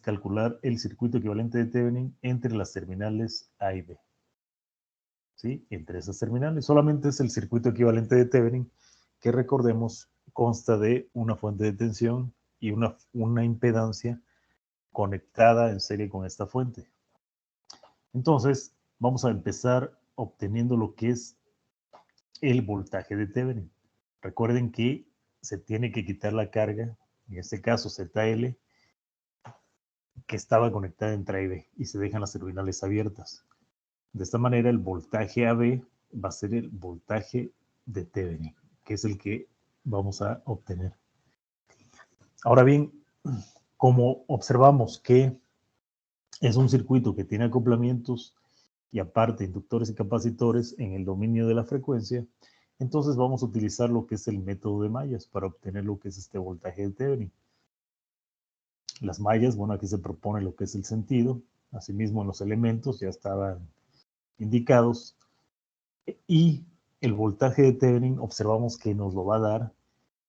calcular el circuito equivalente de Thevenin entre las terminales A y B. ¿Sí? Entre esas terminales. Solamente es el circuito equivalente de Thevenin, que recordemos consta de una fuente de tensión y una impedancia conectada en serie con esta fuente. Entonces, vamos a empezar obteniendo lo que es el voltaje de Thevenin. Recuerden que se tiene que quitar la carga, en este caso ZL, que estaba conectada entre A y B, y se dejan las terminales abiertas. De esta manera, el voltaje AB va a ser el voltaje de Thevenin, que es el que vamos a obtener. Ahora bien, como observamos que es un circuito que tiene acoplamientos y aparte inductores y capacitores en el dominio de la frecuencia, entonces vamos a utilizar lo que es el método de mallas para obtener lo que es este voltaje de Thevenin. Las mallas, bueno, aquí se propone lo que es el sentido, asimismo en los elementos ya estaban indicados, y el voltaje de Thevenin observamos que nos lo va a dar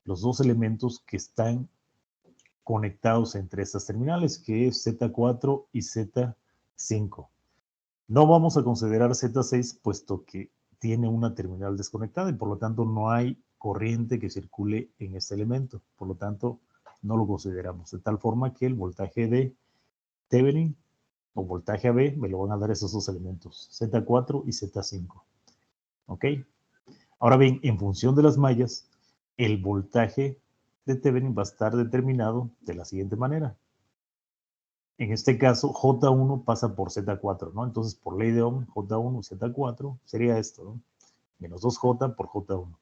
los dos elementos que están conectados entre estas terminales, que es Z4 y Z5. No vamos a considerar Z6 puesto que tiene una terminal desconectada y por lo tanto no hay corriente que circule en este elemento. Por lo tanto, no lo consideramos. De tal forma que el voltaje de Thevenin o voltaje AB me lo van a dar esos dos elementos, Z4 y Z5. ¿Ok? Ahora bien, en función de las mallas, el voltaje de Thevenin va a estar determinado de la siguiente manera. En este caso, J1 pasa por Z4, ¿no? Entonces, por ley de Ohm, J1 y Z4 sería esto, ¿no? Menos 2J por J1.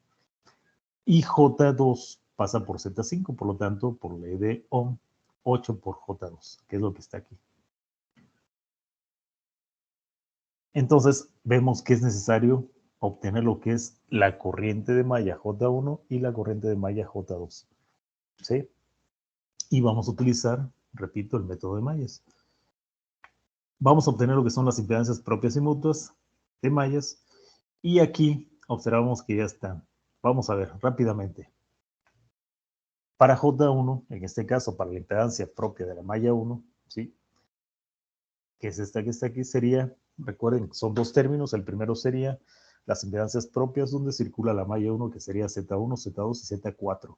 Y J2 pasa por Z5, por lo tanto, por ley de Ohm, 8 por J2, que es lo que está aquí. Entonces, vemos que es necesario obtener lo que es la corriente de malla J1 y la corriente de malla J2. ¿Sí? Y vamos a utilizar, repito, el método de mallas. Vamos a obtener lo que son las impedancias propias y mutuas de mallas. Y aquí observamos que ya están. Vamos a ver rápidamente. Para J1, en este caso, para la impedancia propia de la malla 1, ¿sí? Que es esta que está aquí, sería, recuerden, son dos términos. El primero sería las impedancias propias donde circula la malla 1, que sería Z1, Z2 y Z4.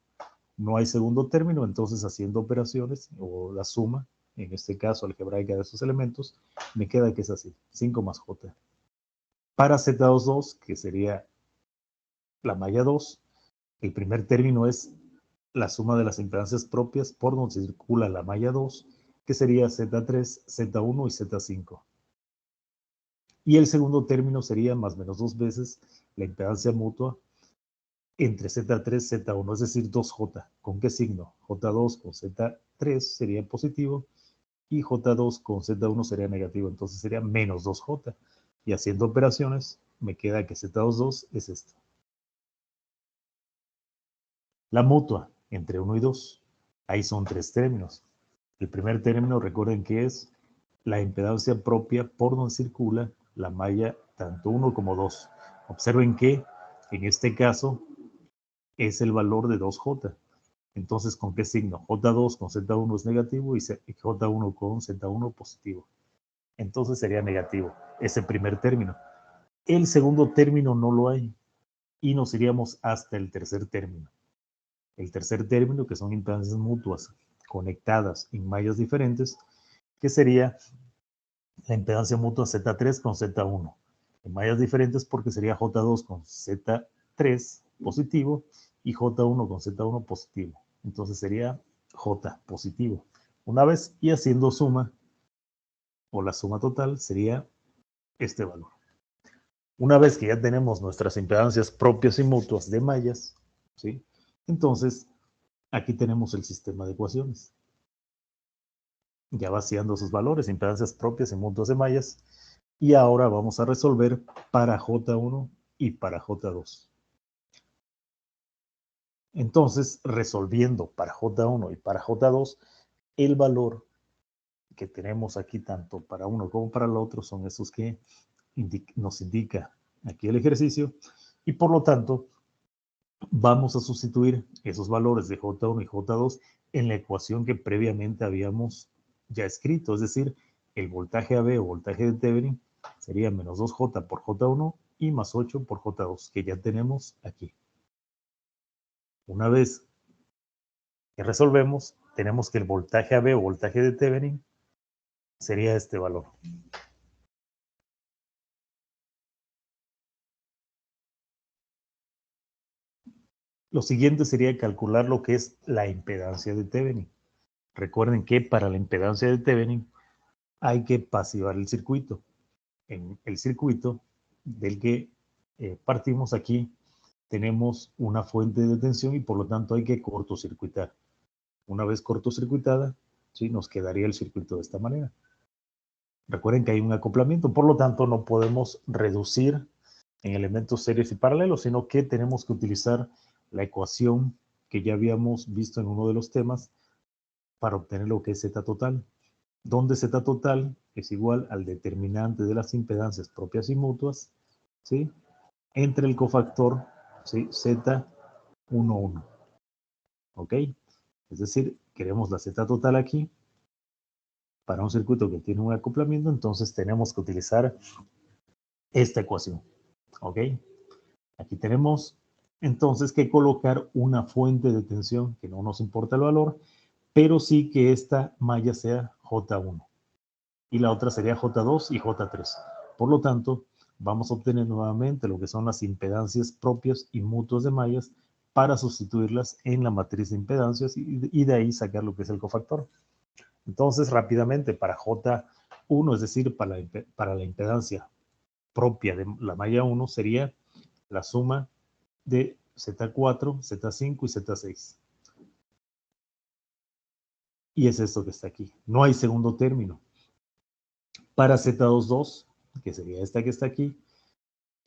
No hay segundo término, entonces haciendo operaciones o la suma, en este caso algebraica de estos elementos, me queda que es así, 5 más J. Para Z22, que sería la malla 2, el primer término es la suma de las impedancias propias por donde circula la malla 2, que sería Z3, Z1 y Z5. Y el segundo término sería más o menos dos veces la impedancia mutua entre Z3 y Z1, es decir, 2J. ¿Con qué signo? J2 con Z3 sería positivo y J2 con Z1 sería negativo, entonces sería menos 2J. Y haciendo operaciones, me queda que Z22 es esto. La mutua entre 1 y 2, ahí son tres términos. El primer término, recuerden que es la impedancia propia por donde circula la malla tanto 1 como 2. Observen que en este caso es el valor de 2J. Entonces, ¿con qué signo? J2 con Z1 es negativo y J1 con Z1 positivo. Entonces sería negativo ese primer término. El segundo término no lo hay y nos iríamos hasta el tercer término. El tercer término, que son impedancias mutuas conectadas en mallas diferentes, que sería la impedancia mutua Z3 con Z1. En mallas diferentes porque sería J2 con Z3 positivo y J1 con Z1 positivo. Entonces sería J positivo. Una vez y haciendo suma, o la suma total, sería este valor. Una vez que ya tenemos nuestras impedancias propias y mutuas de mallas, ¿sí? Entonces, aquí tenemos el sistema de ecuaciones. Ya vaciando sus valores, impedancias propias y mutuas de mallas. Y ahora vamos a resolver para J1 y para J2. Entonces, resolviendo para J1 y para J2, el valor que tenemos aquí tanto para uno como para el otro son esos que nos indica aquí el ejercicio. Y por lo tanto, vamos a sustituir esos valores de J1 y J2 en la ecuación que previamente habíamos ya escrito, es decir, el voltaje AB o voltaje de Thevenin sería menos 2J por J1 y más 8 por J2, que ya tenemos aquí. Una vez que resolvemos, tenemos que el voltaje AB o voltaje de Thevenin sería este valor. Lo siguiente sería calcular lo que es la impedancia de Thevenin. Recuerden que para la impedancia de Thevenin hay que pasivar el circuito. En el circuito del que partimos aquí tenemos una fuente de tensión y por lo tanto hay que cortocircuitar. Una vez cortocircuitada, ¿sí?, nos quedaría el circuito de esta manera. Recuerden que hay un acoplamiento, por lo tanto no podemos reducir en elementos series y paralelos, sino que tenemos que utilizar la ecuación que ya habíamos visto en uno de los temas para obtener lo que es Z total, donde Z total es igual al determinante de las impedancias propias y mutuas, ¿sí?, entre el cofactor, ¿sí?, Z11. ¿Ok? Es decir, queremos la Z total aquí para un circuito que tiene un acoplamiento, entonces tenemos que utilizar esta ecuación. ¿Ok? Aquí tenemos entonces que colocar una fuente de tensión, que no nos importa el valor, pero sí que esta malla sea J1 y la otra sería J2 y J3. Por lo tanto, vamos a obtener nuevamente lo que son las impedancias propias y mutuas de mallas para sustituirlas en la matriz de impedancias y de ahí sacar lo que es el cofactor. Entonces, rápidamente, para J1, es decir, para la impedancia propia de la malla 1, sería la suma de Z4, Z5 y Z6. Y es esto que está aquí. No hay segundo término. Para Z22, que sería esta que está aquí,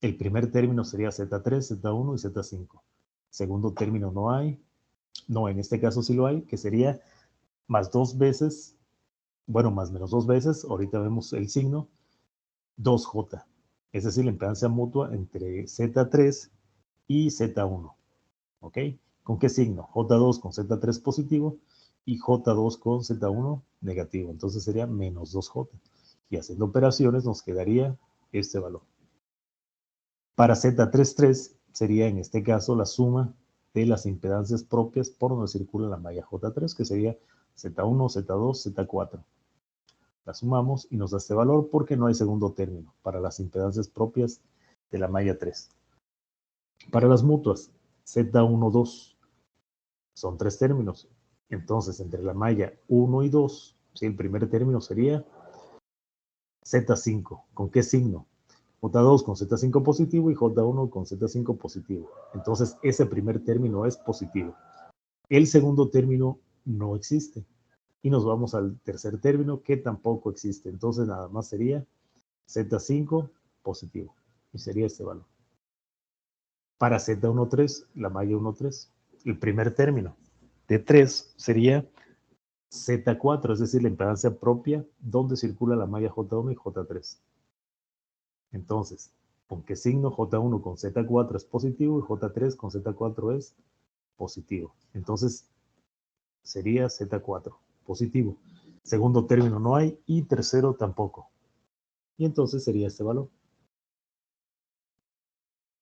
el primer término sería Z3, Z1 y Z5. Segundo término no hay. No, en este caso sí lo hay, que sería más 2 veces, bueno, más menos 2 veces, ahorita vemos el signo, 2J. Es decir, la impedancia mutua entre Z3 y Z1. ¿Ok? ¿Con qué signo? J2 con Z3 positivo y J2 con Z1 negativo. Entonces sería menos 2J. Y haciendo operaciones nos quedaría este valor. Para Z33 sería en este caso la suma de las impedancias propias por donde circula la malla J3, que sería Z1, Z2, Z4. La sumamos y nos da este valor porque no hay segundo término para las impedancias propias de la malla 3. Para las mutuas, Z1, 2, son 3 términos. Entonces, entre la malla 1 y 2, ¿sí?, el primer término sería Z5. ¿Con qué signo? J2 con Z5 positivo y J1 con Z5 positivo. Entonces, ese primer término es positivo. El segundo término no existe. Y nos vamos al tercer término que tampoco existe. Entonces, nada más sería Z5 positivo. Y sería este valor. Para Z13, la malla 13, el primer término de 3 sería Z4, es decir, la impedancia propia donde circula la malla J1 y J3. Entonces, ¿con qué signo? J1 con Z4 es positivo y J3 con Z4 es positivo. Entonces, sería Z4, positivo. Segundo término no hay y tercero tampoco. Y entonces sería este valor.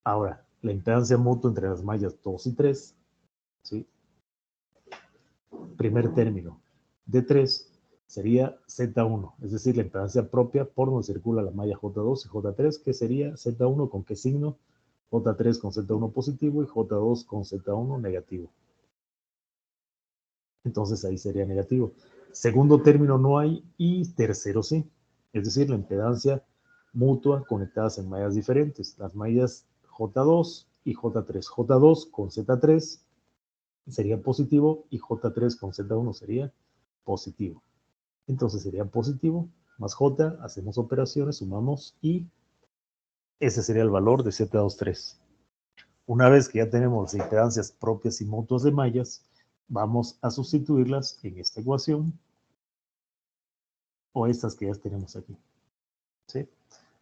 Ahora, la impedancia mutua entre las mallas 2 y 3, ¿sí?, primer término de 3 sería Z1, es decir, la impedancia propia por donde circula la malla J2 y J3, que sería Z1 con qué signo, J3 con Z1 positivo y J2 con Z1 negativo. Entonces ahí sería negativo. Segundo término no hay y tercero sí, es decir, la impedancia mutua conectadas en mallas diferentes, las mallas J2 y J3. J2 con Z3 sería positivo y J3 con Z1 sería positivo. Entonces sería positivo más J, hacemos operaciones, sumamos y ese sería el valor de Z23. Una vez que ya tenemos las impedancias propias y mutuas de mallas, vamos a sustituirlas en esta ecuación o estas que ya tenemos aquí. ¿Sí?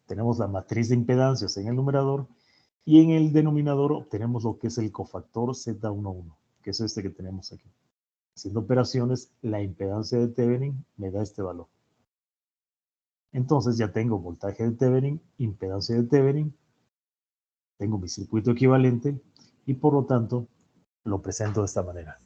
Tenemos la matriz de impedancias en el numerador y en el denominador obtenemos lo que es el cofactor Z11, que es este que tenemos aquí. haciendo operaciones, la impedancia de Thevenin me da este valor. Entonces ya tengo voltaje de Thevenin, impedancia de Thevenin, tengo mi circuito equivalente y por lo tanto lo presento de esta manera.